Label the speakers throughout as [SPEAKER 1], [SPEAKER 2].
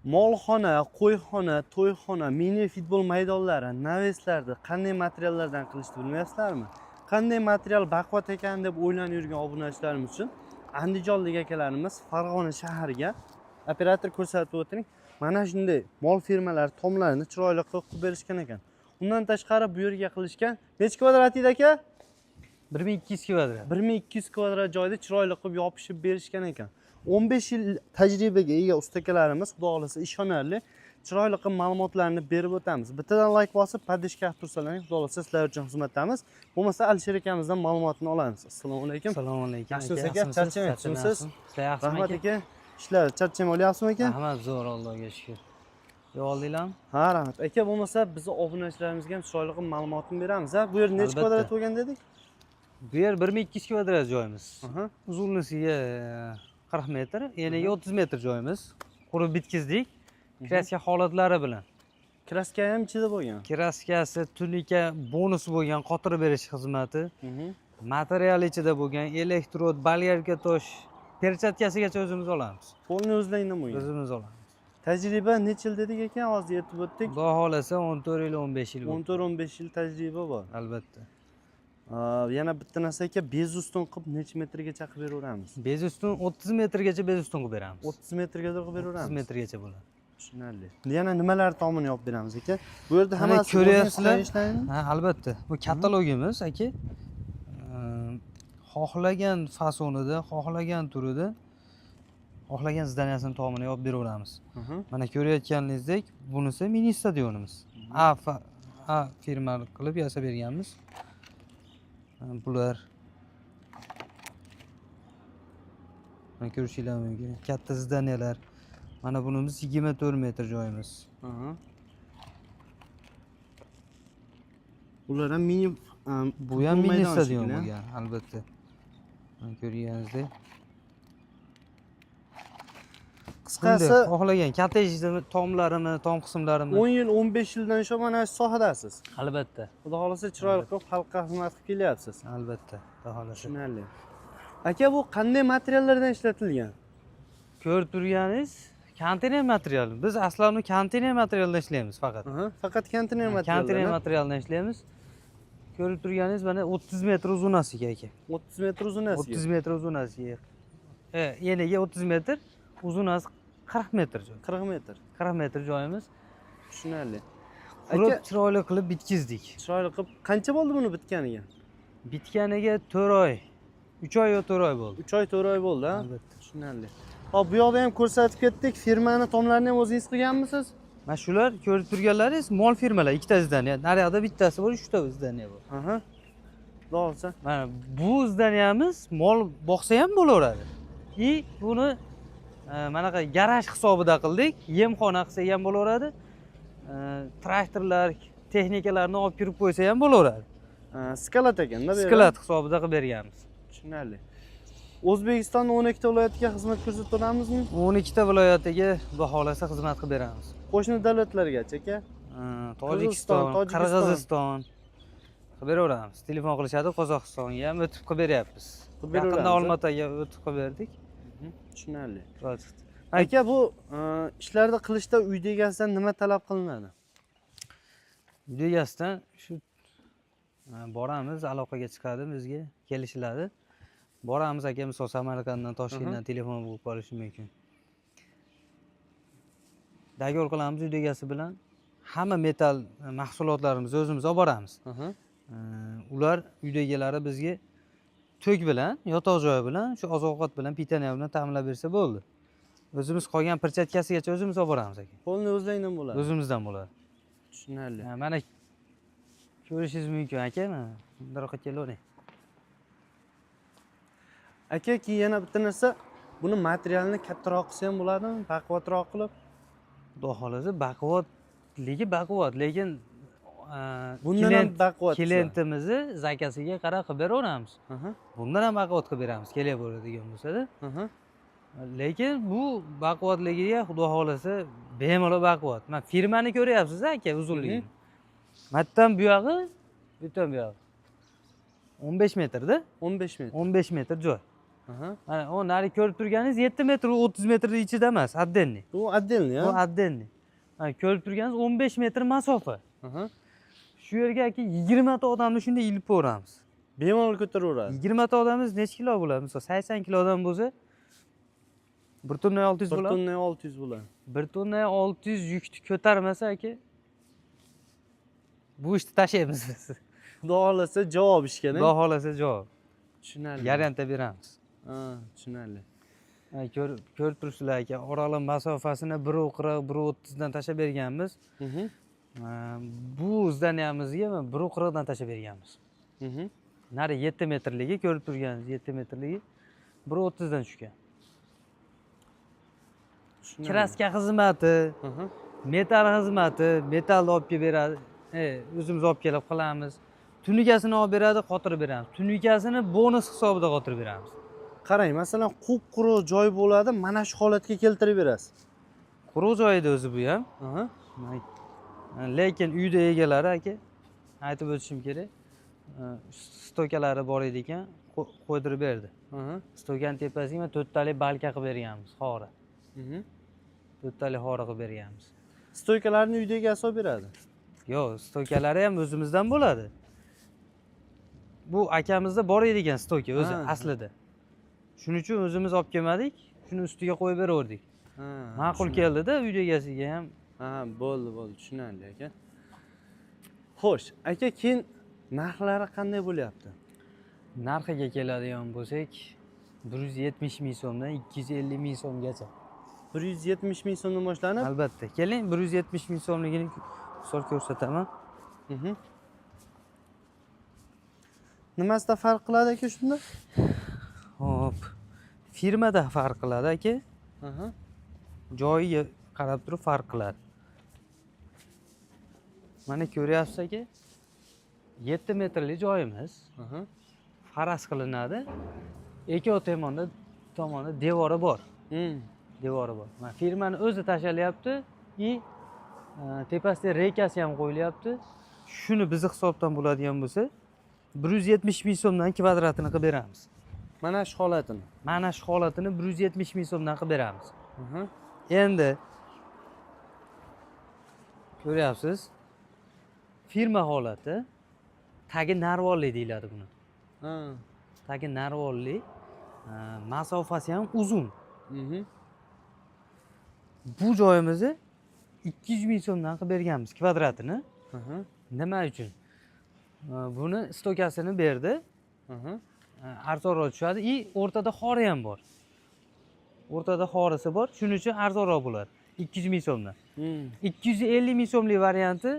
[SPEAKER 1] Molxona, qo'yxona, to'yxona, mini futbol maydonlari, naveslarni qanday materiallardan qilishni bilmaysizlarmi? Qanday material baquvvat ekan deb o'ylanib yurgan obunachilarimiz uchun andijonlik akalarimiz Farg'ona shahriga operator ko'rsatib o'tring. Mana shunday mol firmalari tomlarini chiroyli qilib berishgan ekan. Undan tashqari bu yerga qilishgan necha kvadrat edi aka?
[SPEAKER 2] 1200 kvadrat.
[SPEAKER 1] 1200 kvadrat joyda chiroyli qilib yopishib berishgan ekan. 15 yil tajribaga ega ustakalarimiz xudo xolasa ishonarli chiroyli qilib ma'lumotlarni berib o'tamiz. Bittadan like bosib, podishka tursalaring, xudo xolasa sizlar uchun xizmatdamiz. Bo'lmasa Alisher akamizdan ma'lumotni olamiz. Assalomu alaykum.
[SPEAKER 2] Assalomu alaykum.
[SPEAKER 1] Yaxshimisiz aka? Charchamayapsizmi?
[SPEAKER 2] Rahmat
[SPEAKER 1] aka. Ishlar charchamay olyapsizmi aka?
[SPEAKER 2] Rahmat, zo'r Allohga shukr. Yo'ldinglarmi?
[SPEAKER 1] Ha, rahmat. Aka, bo'lmasa bizni obunachilarimizga ham chiroyli qilib ma'lumotni beramiz. Bu yer necha kvadrat bo'lgan dedik?
[SPEAKER 2] Bu yer 1200 kvadrat joyimiz. Uzunligi 40 metr, eniga 30 metr joyimiz. Qurib bitkizdik. Kraska holatlari bilan.
[SPEAKER 1] Kraska ham ichida bo'lgan.
[SPEAKER 2] Kraskasi, tunika bonus bo'lgan, qotirib berish xizmati. Material ichida bo'lgan, elektrod, balyarka tosh, perchatkasigacha o'zimiz olamiz.
[SPEAKER 1] Polni o'zlaringdan bo'lgan.
[SPEAKER 2] O'zimiz olamiz.
[SPEAKER 1] Tajriba necha yil dedik ekan, hozir yetib o'tdik.
[SPEAKER 2] Xudo xolasa 14 yil, 15 yil.
[SPEAKER 1] 14-15 yil tajriba bor.
[SPEAKER 2] Albatta.
[SPEAKER 1] Yana bitta narsa aka, bez ustun qilib necha metrgacha qilib beraveramiz?
[SPEAKER 2] Bez ustun 30 metrgacha bez ustun qilib beramiz.
[SPEAKER 1] 30 metrgacha qilib beraveramiz.
[SPEAKER 2] 30 metrgacha bo'ladi.
[SPEAKER 1] Tushunarli. Yana nimalar tomini yopib beramiz aka? Bu yerda hammasi
[SPEAKER 2] ko'ryapsizlar. Ha, albatta. Bu katalogimiz aka. Xohlagan fasonida, xohlagan turida, xohlagan zdaniyasini tomini yopib beraveramiz. Mana ko'rayotganingizdek, bunisi mini stadionimiz. A firma qilib yasab berganmiz. Bular mana ko'rishinglar mumkin. Katta zdaniyalar. Mana bunimiz 24 metr joyimiz.
[SPEAKER 1] Ular ham mini
[SPEAKER 2] bu ham mini stadion bo'lgan, albatta. Mana ko'rganingizdek.
[SPEAKER 1] Qisqasi,
[SPEAKER 2] xohlagan kottej tomlarini, tom qismlarini
[SPEAKER 1] 10 yil, 15 yildan shu mana shu sohadasiz.
[SPEAKER 2] Albatta.
[SPEAKER 1] Xudo xolasa chiroyli qilib xalqqa xizmat qilib kelyapsiz.
[SPEAKER 2] Albatta, xudo xolasa.
[SPEAKER 1] Tushunarli. Aka, bu qanday materiallardan ishlatilgan?
[SPEAKER 2] Ko'rib turganingiz konteyner material. Biz aslini konteyner materialdan ishlaymiz faqat.
[SPEAKER 1] Faqat konteyner material.
[SPEAKER 2] Konteyner materialdan ishlaymiz. Ko'rib turganingiz mana 30 metr uzunasiga aka.
[SPEAKER 1] 30 metr uzunasiga.
[SPEAKER 2] 30 metr uzunasiga. Eniga 30 metr, uzunasi 40 metr joy.
[SPEAKER 1] 40 metr.
[SPEAKER 2] 40 metr joyimiz.
[SPEAKER 1] Tushunarli.
[SPEAKER 2] Qurib chiroyli qilib bitkizdik.
[SPEAKER 1] Chiroyli qilib qancha bo'ldi buni bitganiga?
[SPEAKER 2] Bitganiga 4 oy. 3 oy yo 4 oy bo'ldi.
[SPEAKER 1] 3 oy 4 oy bo'ldi, ha?
[SPEAKER 2] Albatta.
[SPEAKER 1] Tushunarli. Hop, bu yoqda ham ko'rsatib ketdik. Firmani tomlarini ham o'zingiz qilganmisiz?
[SPEAKER 2] Mana shular ko'rib turganlaringiz mol firmalar, ikkita zdaniya. Naryoqda bittasi bor, 3 ta zdaniya bor.
[SPEAKER 1] Xudo xolasa.
[SPEAKER 2] Mana bu zdaniyamiz mol boqsa ham bo'laveradi. Buni manaqa garaj hisobida qildik. Yemxona qilsa ham bo'laveradi. Traktorlar, texnikalarni olib kirib qo'ysa ham bo'laveradi.
[SPEAKER 1] Skalat ekanda bu.
[SPEAKER 2] Skalat hisobida qilib berganmiz.
[SPEAKER 1] Tushunarli. O'zbekistonning 12 ta viloyatiga xizmat ko'rsatib turamizmi?
[SPEAKER 2] 12 ta viloyatiga xudo xolasa xizmat qilib beramiz.
[SPEAKER 1] Qo'shni davlatlargacha aka?
[SPEAKER 2] Tojikiston, Qirg'iziston qilib beraveramiz. Telefon qilishadi, Qozog'istonga ham o'tib qilib beryapmiz. Yaqinda Olmaotaga o'tib qilib berdik.
[SPEAKER 1] Tushunarli. Aka, bu ishlarni qilishda uy egasidan nima talab qilinadi?
[SPEAKER 2] Uy egasidan shu boramiz, aloqaga chiqadi, bizga kelishiladi. Boramiz aka, misol Samarqanddan, Toshkentdan telefon bo'lib qolishi mumkin. Dogovor qilamiz uy egasi bilan. Hamma metal mahsulotlarimizni o'zimiz olib boramiz. Ular uy egalari bizga to'k bilan, yotoq joyi bilan, shu oziq-ovqat bilan, pitaniya bilan ta'minlab bersa bo'ldi. O'zimiz qolgan perchatkasigacha o'zimiz olib boramiz aka.
[SPEAKER 1] Polni o'zingizdan bo'ladi.
[SPEAKER 2] O'zimizdan bo'ladi.
[SPEAKER 1] Tushunarli.
[SPEAKER 2] Mana ko'rishingiz mumkin aka, mana bunaqa kelavering.
[SPEAKER 1] Aka, keyin yana bitta narsa, buni materialni kattaroq qilsa ham bo'ladimi? Baquvvatroq qilib?
[SPEAKER 2] Xudo xolasa baquvvatligi baquvvat, lekin
[SPEAKER 1] bundan ham baquvvat.
[SPEAKER 2] Klientimizni zakasiga qarab qilib beraveramiz. Bundan ham baquvvat qilib beramiz, kelaveradigan bo'lsa-da. Lekin bu baquvvatligiga xudo xolasa bemalol baquvvat. Mana firmani ko'ryapsiz aka, uzunligini. Matdan bu yog'i, butun bu yog'i 15 metrda.
[SPEAKER 1] 15 metr.
[SPEAKER 2] 15 metr joy.
[SPEAKER 1] Aha.
[SPEAKER 2] Mana o nari ko'rib turganingiz 7 metr, 30 metrning ichida emas, отдельный.
[SPEAKER 1] Bu отдельный,
[SPEAKER 2] Bu
[SPEAKER 1] ha?
[SPEAKER 2] отдельный. Mana ko'rib turganingiz 15 metr masofa.
[SPEAKER 1] Aha.
[SPEAKER 2] Shu yerga 20 ta odamni shunday ilib ko'ramiz.
[SPEAKER 1] Bemalol ko'taraveradi.
[SPEAKER 2] 20 ta odamimiz necha kilo bo'ladi? Misol 80 kilodan bo'lsa 1 tonna 600
[SPEAKER 1] 1
[SPEAKER 2] bo'ladi.
[SPEAKER 1] tonna 600 bo'ladi.
[SPEAKER 2] 1 tonna 600 yukni ko'tarmasa aka, bu ishni tashlaymiz biz.
[SPEAKER 1] Xudo xolasa javob ishgani.
[SPEAKER 2] Xudo xolasa javob.
[SPEAKER 1] Tushunarli.
[SPEAKER 2] Garanta beramiz.
[SPEAKER 1] Ha, tushunarli.
[SPEAKER 2] Ko'rib turibsizlar aka, oraliq masofasini 1.40, 1.30 dan tashlab berganmiz.
[SPEAKER 1] Mhm.
[SPEAKER 2] Bu zdaniyamizga 1.40 dan tashlab berganmiz.
[SPEAKER 1] Mhm.
[SPEAKER 2] Nari 7 metrligi ko'rib turganingiz 7 metrligi 1.30 dan tushgan.
[SPEAKER 1] Tushunarli.
[SPEAKER 2] Kraska xizmati,
[SPEAKER 1] Aha.
[SPEAKER 2] metal xizmati, metalni olib kelib beradi. O'zimiz olib kelib qilamiz. Tunikasini olib beradi, qotirib beramiz. Tunikasini bonus hisobida qotirib beramiz.
[SPEAKER 1] Qarang, masalan, quruq joy bo'ladi, mana shu holatga keltirib berasiz.
[SPEAKER 2] Quruq joyida o'zi bu ham.
[SPEAKER 1] Aha.
[SPEAKER 2] Lekin uyda egalari aka, aytib o'tishim kerak. Stokalari bor edi ekan, qo'ydirib berdi.
[SPEAKER 1] Aha.
[SPEAKER 2] Stokan tepasiga 4 talik balka qilib berganmiz, xora.
[SPEAKER 1] Mhm.
[SPEAKER 2] 4 talik xora qilib berganmiz.
[SPEAKER 1] Stoykalarni uyda egasi olib beradi.
[SPEAKER 2] Yo'q, stokalari ham o'zimizdan bo'ladi. Bu akamizda bor edi ekan stoka o'zi
[SPEAKER 1] Ha.
[SPEAKER 2] aslida. Shuning uchun o'zimiz olib kelmadik, shuni ustiga qo'yib beraverdik.
[SPEAKER 1] Ha.
[SPEAKER 2] Ma'qul keldida uyda egasiga ham.
[SPEAKER 1] Ha, bo'ldi, tushunarli aka. Xo'sh, aka, keyin narxlari qanday bo'lyapti?
[SPEAKER 2] Narxiga keladigan bo'lsak, 170 ming so'mdan 250 ming so'mgacha.
[SPEAKER 1] 170 ming so'mdan boshlanib,
[SPEAKER 2] Albatta, keling 170 ming so'mligini misol ko'rsataman.
[SPEAKER 1] mhm. Nimasida farq qiladi aka shunda?
[SPEAKER 2] Hop. Firmada farq qiladi aka.
[SPEAKER 1] Aha.
[SPEAKER 2] Joyiga qarab turib farq qiladi. Mana ko'ryapsiz aka, 7 metrli joyimiz.
[SPEAKER 1] Aha.
[SPEAKER 2] Faras qilinadi. Ikki tomonda devori bor. Devori bor. Mana firmani o'zi tashalyapti и tepasida rekasi ham qo'yilyapti. Shuni bizni hisobdan bo'ladigan bo'lsa, 170 ming so'mdan kvadratini qilib beramiz.
[SPEAKER 1] Mana shu holatini.
[SPEAKER 2] Mana shu holatini 170 ming so'mdan qilib beramiz.
[SPEAKER 1] Aha.
[SPEAKER 2] Endi ko'ryapsiz, firma holati tagi narvonli deyiladi buni.
[SPEAKER 1] Ha.
[SPEAKER 2] Tagi narvonli, masofasi ham uzun.
[SPEAKER 1] Mhm.
[SPEAKER 2] Bu joyimizni 200 ming so'mdan qilib berganmiz kvadratini.
[SPEAKER 1] Aha.
[SPEAKER 2] Nima uchun? Buni stokasini berdi.
[SPEAKER 1] Aha.
[SPEAKER 2] Arzonroq tushadi и o'rtada xori ham bor. O'rtada xorisi bor, shuning uchun arzonroq bo'ladi. 200 ming so'mdan. 250 ming so'mlik varianti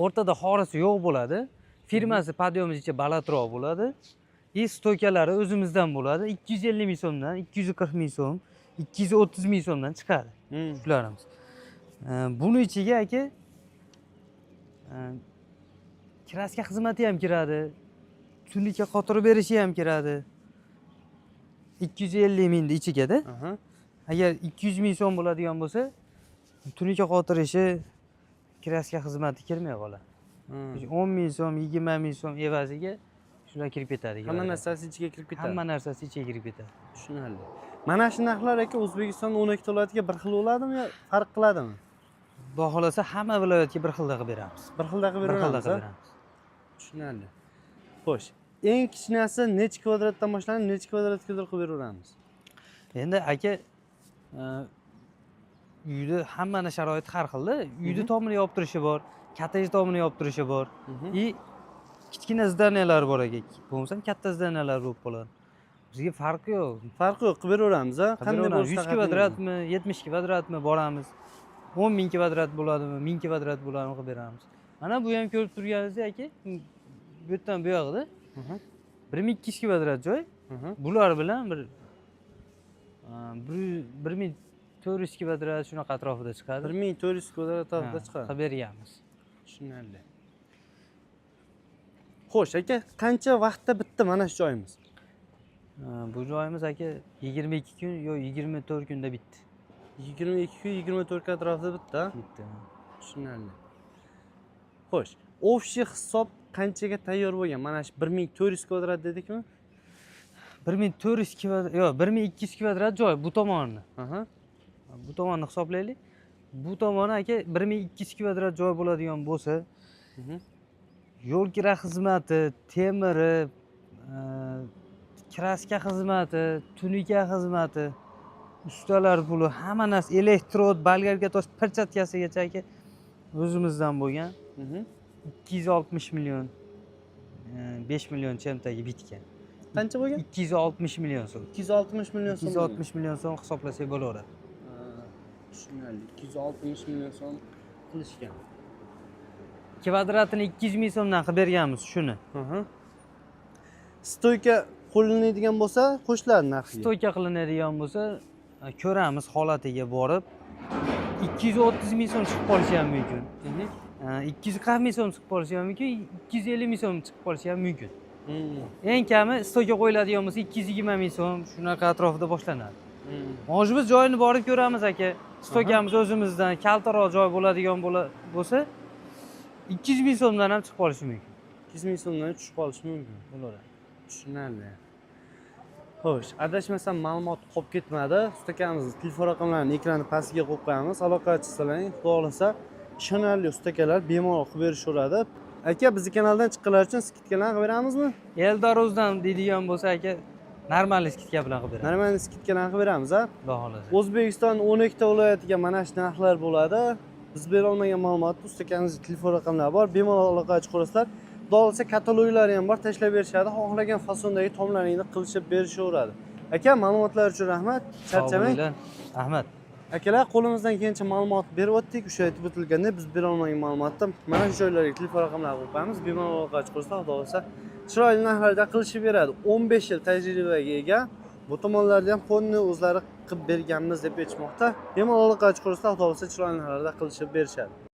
[SPEAKER 2] o'rtada xorisi yo'q bo'ladi. Firmasi podyomicha balandroq bo'ladi. И stokalari o'zimizdan bo'ladi. 250 ming so'mdan, 240 ming so'm, 230 ming so'mdan chiqadi. Shularimiz. Buni ichiga aka kraska xizmati ham kiradi. Tunika qotirib berishi ham kiradi. 250 mingni ichiga-da.
[SPEAKER 1] Aha.
[SPEAKER 2] Agar 200 ming so'm bo'ladigan bo'lsa, tunika qotirishi, kraska xizmati kirmay qoladi. 10 ming so'm, 20 ming so'm evaziga shular kirib ketadi.
[SPEAKER 1] Hamma narsasi ichiga kirib ketadi.
[SPEAKER 2] Hamma narsasi ichiga kirib ketadi.
[SPEAKER 1] Tushunarli. Mana shu narxlar aka O'zbekistonda 12 viloyatga bir xil bo'ladimi yo farq qiladimi?
[SPEAKER 2] Xudo xolasa hamma viloyatga bir xilda qilib beramiz.
[SPEAKER 1] Bir xilda qilib
[SPEAKER 2] Bir xilda
[SPEAKER 1] beramiz.
[SPEAKER 2] qilib beramiz.
[SPEAKER 1] Tushunarli. Xo'sh, eng kichkinasi necha kvadratdan boshlanib, necha kvadratga qadar qilib beraveramiz?
[SPEAKER 2] Endi aka uyda hammani sharoiti har xilda. Uyda tomini yopib turishi bor, kottej tomini yopib turishi bor. И kichkina zdaniyalar bor aka. Bo'lmasam katta zdaniyalar bo'lib qoladi. Bizga farqi yo'q.
[SPEAKER 1] Farqi yo'q, qilib beraveramiz-a? Qanday bo'lishi
[SPEAKER 2] 100 kvadratmi, 70 kvadratmi boramiz. 10 ming kvadrat bo'ladimi, 1000 kvadrat bo'ladimi qilib beramiz. Mana bu ham ko'rib turganingizdek aka, bu yerdan bu yoqda 1200 kvadrat joy. Bular bilan bir 1400 kvadrat shunaqa atrofida chiqadi.
[SPEAKER 1] 1400 kvadrat atrofida chiqadi.
[SPEAKER 2] Qilib berganmiz.
[SPEAKER 1] Tushunarli. Xo'sh, aka, qancha vaqtda bitdi mana shu joyimiz?
[SPEAKER 2] Bu joyimiz aka 22 kun yo 24 kunda bitdi.
[SPEAKER 1] 22 kun 24 kun atrofida bitdi, ha?
[SPEAKER 2] Bitdi.
[SPEAKER 1] Tushunarli. Xo'sh, общий hisob qanchaga tayyor bo'lgan? Mana shu 1400 kvadrat dedikmi?
[SPEAKER 2] 1400 kvadrat, yo'q, 1200 kvadrat joy bu tomonni.
[SPEAKER 1] Aha.
[SPEAKER 2] Bu tomonni hisoblaylik. Bu tomoni aka 1200 kvadrat joy bo'ladigan bo'lsa,
[SPEAKER 1] Mhm.
[SPEAKER 2] yo'l kira xizmati, temiri, kraska xizmati, tunika xizmati, ustalar puli, hamma narsa, elektrod, bolgarka tosh, perchatkasigacha aka o'zimizdan bo'lgan.
[SPEAKER 1] Mhm.
[SPEAKER 2] 260 million, 5 million chemtagi bitgan.
[SPEAKER 1] Qancha bo'lgan?
[SPEAKER 2] 260 million so'm.
[SPEAKER 1] 260 million so'm.
[SPEAKER 2] 260 million so'm hisoblasak bo'laveradi.
[SPEAKER 1] Tushunarli. 260 million so'm qilishgan.
[SPEAKER 2] Kvadratini 200 ming so'mdan qilib berganmiz shuni.
[SPEAKER 1] Aha. Stoyka qo'llanadigan bo'lsa, qo'shiladi narxiga.
[SPEAKER 2] Stoyka qilinadigan bo'lsa, ko'ramiz holatiga borib 230 ming so'm chiqib qolishi ham mumkin. 240 ming so'm chiqib qolishi ham mumkin, 250 ming so'm chiqib qolishi ham mumkin. Eng kami stoyka qo'yiladigan bo'lsa 220 ming so'm shunaqa atrofida boshlanadi. Hozir biz joyini borib ko'ramiz aka. Stoykamiz o'zimizdan kaltaroq joy bo'ladigan bo'lsa 200 ming so'mdan ham chiqib qolishi mumkin.
[SPEAKER 1] 200 ming so'mdan tushib qolishi mumkin.
[SPEAKER 2] Bo'laveradi.
[SPEAKER 1] Tushunarli. Xo'sh, adashmasam ma'lumot qolib ketmadi. Ustakamiz telefon raqamlarini ekranni pastiga qo'yib qo'yamiz. Aloqa chiqsalaring, xudo xolasa ishonarli ustakalar bemalol qilib berishaveradi. Aka, bizni kanaldan chiqqanlar uchun skidkalar qilib beramizmi?
[SPEAKER 2] Eldorozdan deydigan bo'lsa aka, normal skidka bilan qilib beramiz.
[SPEAKER 1] Normal skidkalar qilib beramiz, a?
[SPEAKER 2] Xudo xolasa.
[SPEAKER 1] O'zbekiston 12 ta viloyatiga mana shu narxlar bo'ladi. Biz bera olmagan ma'lumotni ustakamizning telefon raqamlari bor. Bemalol aloqa chiqarasizlar. Xudo xolasa kataloglari ham bor, tashlab berishadi. Xohlagan fasondagi tomlaringni qilishib berishaveradi. Aka, ma'lumotlar uchun rahmat. Charchamang.
[SPEAKER 2] Rahmat.
[SPEAKER 1] Akalar, qo'limizdan kelgancha ma'lumot berib o'tdik. O'sha aytib o'tilganda biz bera olmagan ma'lumotni mana shu joylarga telefon raqamlarini qo'yib qo'yamiz. Bemalol aloqa chiqarasizlar. Xudo xolasa chiroyli narxlarda qilishib beradi. 15 yil tajribaga ega. Bu tomonlarda ham fonni o'zlari qilib berganmiz deb aytishmoqda. Bemalol aloqa chiqarasizlar. Xudo xolasa chiroyli narxlarda qilishib berishadi.